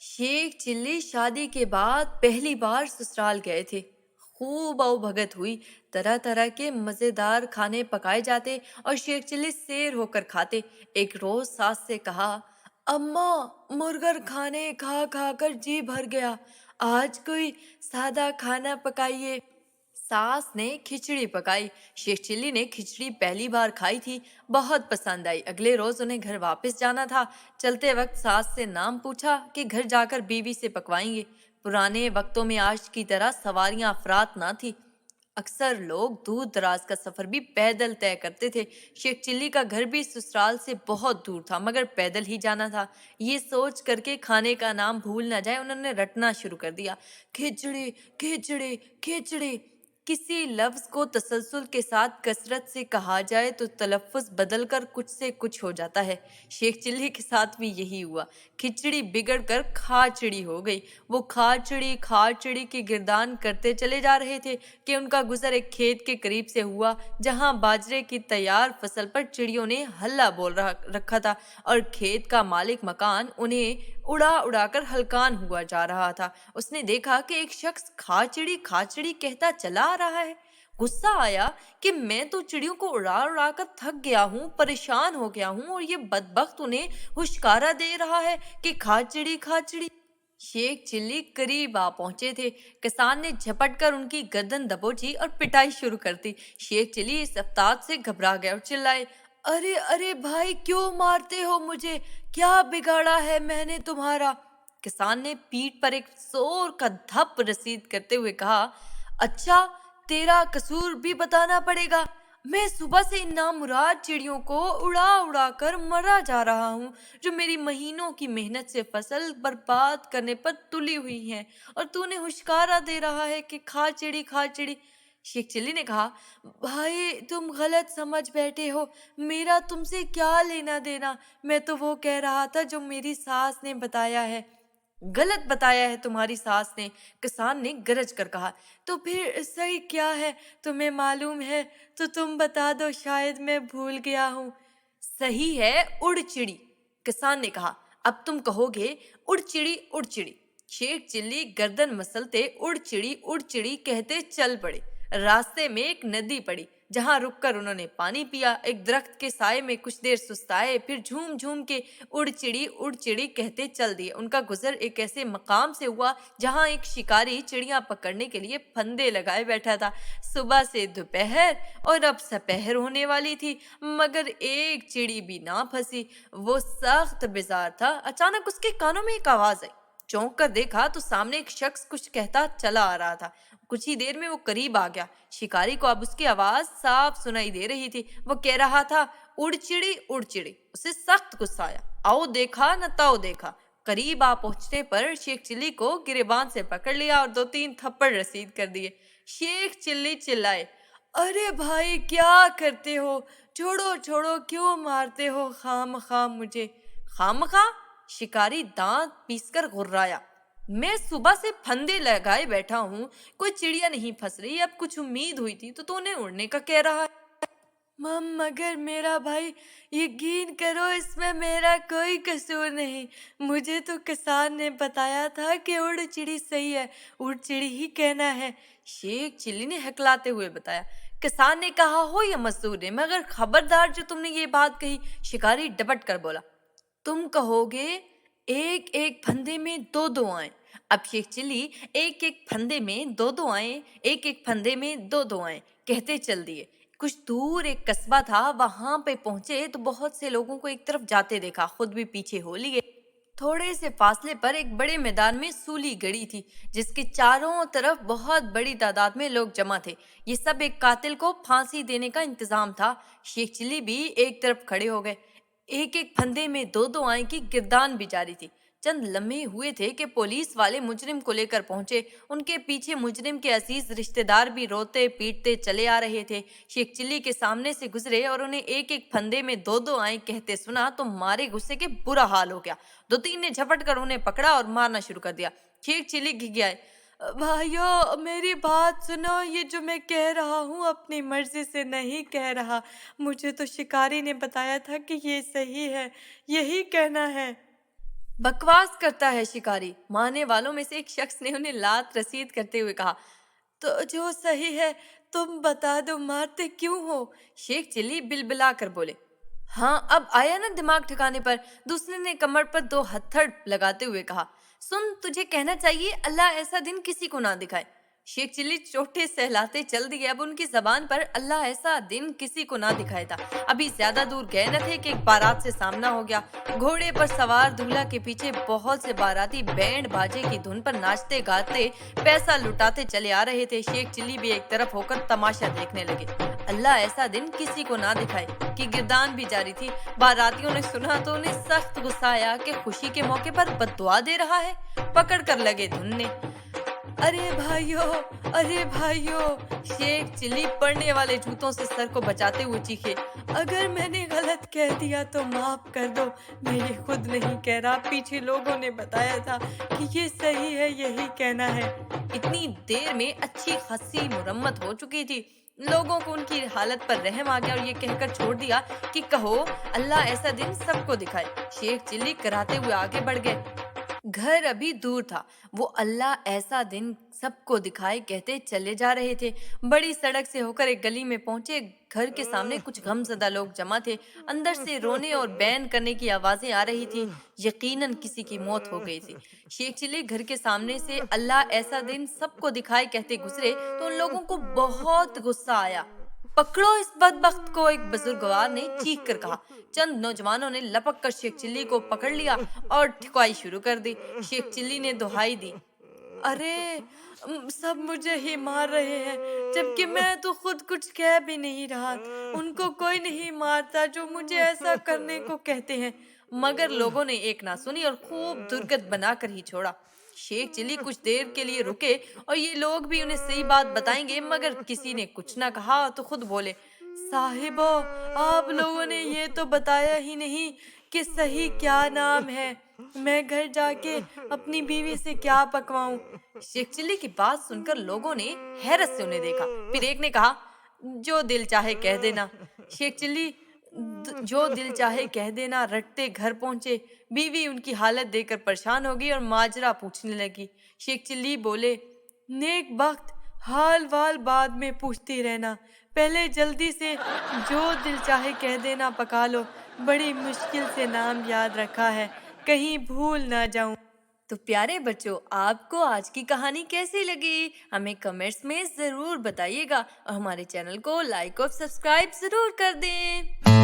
Sheikh chilli शादी के बाद पहली बार ससुराल गए थे। खूब आओ भगत हुई। तरह तरह के मजेदार खाने पकाए जाते और शेख चिल्ली शेर होकर खाते। एक रोज सास से कहा, अम्मा, मुर्गर खाने खा खा कर जी भर गया, आज कोई सादा खाना पकाइए। सास ने खिचड़ी पकाई। शेख चिल्ली ने खिचड़ी पहली बार खाई थी, बहुत पसंद आई। अगले रोज उन्हें घर वापस जाना था। चलते वक्त सास से नाम पूछा कि घर जाकर बीवी से पकवाएंगे। पुराने वक्तों में आज की तरह सवारियां अफरात ना थी। अक्सर लोग दूर दराज का सफर भी पैदल तय करते थे। शेख चिल्ली का घर भी ससुराल से बहुत दूर था, मगर पैदल ही जाना था। ये सोच करके खाने का नाम भूल ना जाए, उन्होंने रटना शुरू कर दिया, खिचड़ी खिचड़ी खिचड़ी। किसी लफ्ज को तसलसल के साथ कसरत से कहा जाए तो तलफ़्फ़ुज़ बदलकर कुछ से कुछ हो जाता है। शेख चिल्ली के साथ भी यही हुआ। खिचड़ी बिगड़ कर खाचड़ी हो गई। वो खाचड़ी खाचड़ी की गिरदान करते चले जा रहे थे कि उनका गुजर एक खेत के करीब से हुआ, जहां बाजरे की तैयार फसल पर चिड़ियों ने हल्ला बोल रखा था और खेत का मालिक मकान उन्हें उड़ा उड़ाकर हलकान हुआ जा रहा था। उसने देखा कि एक शख्स खाचड़ी कहता चला आ रहा है। गुस्सा आया कि मैं तो चिड़ियों को उड़ा उड़ा कर थक गया हूँ, परेशान हो गया हूँ, और ये बदबख्त उन्हें हुश्कारा दे रहा है कि खाचड़ी खाचड़ी। शेख चिल्ली करीब आ पहुंचे थे। किसान ने झपट कर उनकी गर्दन दबोची और पिटाई शुरू कर दी। शेख चिल्ली इस अफ्ताब से घबरा गए और चिल्लाए, अरे अरे भाई, क्यों मारते हो मुझे? क्या बिगाड़ा है मैंने तुम्हारा? किसान ने पीठ पर एक जोर का धप रसीद करते हुए कहा, अच्छा, तेरा कसूर भी बताना पड़ेगा। मैं सुबह से इन नामुराद चिड़ियों को उड़ा उड़ा कर मरा जा रहा हूँ, जो मेरी महीनों की मेहनत से फसल बर्बाद करने पर तुली हुई हैं, और तूने हुश्कारा दे रहा है कि खा चिड़ी खा चिड़ी। शेख चिल्ली ने कहा, भाई, तुम गलत समझ बैठे हो। मेरा तुमसे क्या लेना देना? मैं तो वो कह रहा था जो मेरी सास ने बताया है। गलत बताया है तुम्हारी सास ने, किसान ने गरज कर कहा। तो फिर सही क्या है? तुम्हें मालूम है तो तुम बता दो, शायद मैं भूल गया हूँ। सही है उड़ चिड़ी, किसान ने कहा। अब तुम कहोगे उड़ चिड़ी उड़ चिड़ी। शेख चिल्ली गर्दन मसलते उड़ चिड़ी कहते चल पड़े। रास्ते में एक नदी पड़ी, जहां रुककर उन्होंने पानी पिया। एक दरख्त के साए में कुछ देर सुस्ताए, फिर झूम झूम के उड़ चिड़ी कहते चल दिए। उनका गुजर एक ऐसे मकाम से हुआ जहां एक शिकारी चिड़ियां पकड़ने के लिए फंदे लगाए बैठा था। सुबह से दोपहर और अब सपहर होने वाली थी, मगर एक चिड़ी भी ना फंसी। वो सख्त बेजार था। अचानक उसके कानों में एक आवाज आई। चौंक कर देखा तो सामने एक शख्स कुछ कहता चला आ रहा था। कुछ ही देर में वो करीब आ गया। शिकारी को अब उसकी आवाज साफ सुनाई दे रही थी। वो कह रहा था, उड़ चिड़ी उड़ चिड़ी। उसे सख्त गुस्सा आया। आओ देखा न ताओ देखा। करीब आ पहुंचने पर शेख चिल्ली को गिरेबान से पकड़ लिया और दो तीन थप्पड़ रसीद कर दिए। शेख चिल्ली चिल्लाए, अरे भाई, क्या करते हो? छोड़ो छोड़ो, क्यों मारते हो खाम खाम मुझे? खाम खा? शिकारी दांत पीसकर गुर्राया। मैं सुबह से फंदे लगाए बैठा हूँ, कोई चिड़िया नहीं फंस रही। अब कुछ उम्मीद हुई थी तो तूने उड़ने का कह रहा है। मगर मेरा भाई, यकीन करो, इसमें मेरा कोई कसूर नहीं। मुझे तो किसान ने बताया था कि उड़ चिड़ी सही है, उड़ चिड़ी ही कहना है। शेख चिल्ली ने हकलाते हुए बताया। किसान ने कहा हो या मजदूर ने, मगर खबरदार जो तुमने ये बात कही। शिकारी डपट कर बोला, तुम कहोगे एक एक फंदे में दो दो आए। अब शेख चिल्ली एक एक फंदे में दो दो आए, एक एक फंदे में दो दो आए कहते चल दिए। कुछ दूर एक कस्बा था, वहां पे पहुंचे तो बहुत से लोगों को एक तरफ जाते देखा, खुद भी पीछे हो लिए। थोड़े से फासले पर एक बड़े मैदान में सूली गड़ी थी, जिसके चारों तरफ बहुत बड़ी तादाद में लोग जमा थे। ये सब एक कातिल को फांसी देने का इंतजाम था। शेख चिल्ली भी एक तरफ खड़े हो गए। एक एक फंदे में दो दो आए की गिरदान भी जारी थी। चंद लम्हे हुए थे कि पुलिस वाले मुजरिम को लेकर पहुंचे। उनके पीछे मुजरिम के अजीज रिश्तेदार भी रोते पीटते चले आ रहे थे। शेख चिल्ली के सामने से गुजरे और उन्हें एक एक फंदे में दो दो आए कहते सुना तो मारे गुस्से के बुरा हाल हो गया। दो तीन ने झपट कर उन्हें पकड़ा और मारना शुरू कर दिया। शेख चिल्ली घिघियाए, भाइयों, मेरी बात सुनो। ये जो मैं कह रहा हूँ अपनी मर्जी से नहीं कह रहा। मुझे तो शिकारी ने बताया था कि ये सही है, यही कहना है। बकवास करता है शिकारी, मारने वालों में से एक शख्स ने उन्हें लात रसीद करते हुए कहा। तो जो सही है, तुम बता दो, मारते क्यों हो? शेख चिल्ली बिलबिला कर बोले। हाँ, अब आया ना दिमाग ठिकाने पर? दूसरे ने कमर पर दो हथड़ लगाते हुए कहा। सुन, तुझे कहना चाहिए अल्लाह ऐसा दिन किसी को ना दिखाए। शेख चिल्ली चोटे सहलाते चल दिए। अब उनकी जबान पर अल्लाह ऐसा दिन किसी को ना दिखाए था। अभी ज्यादा दूर गए न थे कि एक बारात से सामना हो गया। घोड़े पर सवार दूल्हा के पीछे बहुत से बाराती बैंड बाजे की धुन पर नाचते गाते पैसा लुटाते चले आ रहे थे। शेख चिल्ली भी एक तरफ होकर तमाशा देखने लगे। अल्लाह ऐसा दिन किसी को ना दिखाए कि गिरदान भी जारी थी। बारातियों ने सुना तो उन्हें सख्त गुस्सा आया कि खुशी के मौके पर बद्दुआ दे रहा है। पकड़ कर लगे धुनने। अरे भाइयों, अरे भाइयों! शेख चिल्ली पड़ने वाले जूतों से सर को बचाते हुए चीखे। अगर मैंने गलत कह दिया तो माफ कर दो। मैं ये खुद नहीं कह रहा, पीछे लोगों ने बताया था कि ये सही है, यही कहना है। इतनी देर में अच्छी खासी मुरम्मत हो चुकी थी। लोगों को उनकी हालत पर रहम आ गया और ये कहकर छोड़ दिया कि कहो अल्लाह ऐसा दिन सबको दिखाए। शेख चिल्ली कराते हुए आगे बढ़ गए। घर अभी दूर था। वो अल्लाह ऐसा दिन सबको दिखाए कहते चले जा रहे थे। बड़ी सड़क से होकर एक गली में पहुंचे। घर के सामने कुछ गमज़दा लोग जमा थे। अंदर से रोने और बैन करने की आवाजें आ रही थी। यकीनन किसी की मौत हो गई थी। शेख चिल्ली घर के सामने से अल्लाह ऐसा दिन सबको दिखाए कहते गुजरे तो उन लोगों को बहुत गुस्सा आया। पकड़ो इस बदबख्त को, एक बुजुर्गवार ने चीख कर कहा। चंद नौजवानों ने लपक कर शेख चिल्ली को पकड़ लिया और ठिकाई शुरू कर दी। शेख चिल्ली ने दुहाई दी। अरे, सब मुझे ही मार रहे हैं, जबकि मैं तो खुद कुछ कह भी नहीं रहा। उनको कोई नहीं मारता जो मुझे ऐसा करने को कहते हैं। मगर लोगों ने एक ना सुनी और खूब दुर्गत बनाकर ही छोड़ा। शेख चिल्ली कुछ देर के लिए रुके और ये लोग भी उन्हें सही बात बताएंगे, मगर किसी ने कुछ ना कहा तो खुद बोले। साहिबो, आप लोगों ने ये तो बताया ही नहीं कि सही क्या नाम है। मैं घर जाके अपनी बीवी से क्या पकवाऊं? शेख चिल्ली की बात सुनकर लोगों ने हैरत से उन्हें देखा। फिर एक ने कहा, जो दिल चाहे कह देना। शेख चिल्ली जो दिल चाहे कह देना रटते घर पहुंचे। बीवी उनकी हालत देखकर परेशान हो गई और माजरा पूछने लगी। शेख चिल्ली बोले, नेक वक्त हाल वाल बाद में पूछती रहना, पहले जल्दी से जो दिल चाहे कह देना पका लो। बड़ी मुश्किल से नाम याद रखा है, कहीं भूल ना जाऊं। तो प्यारे बच्चों, आपको आज की कहानी कैसी लगी? हमें कमेंट्स में जरूर बताइएगा और हमारे चैनल को लाइक और सब्सक्राइब जरूर कर दें।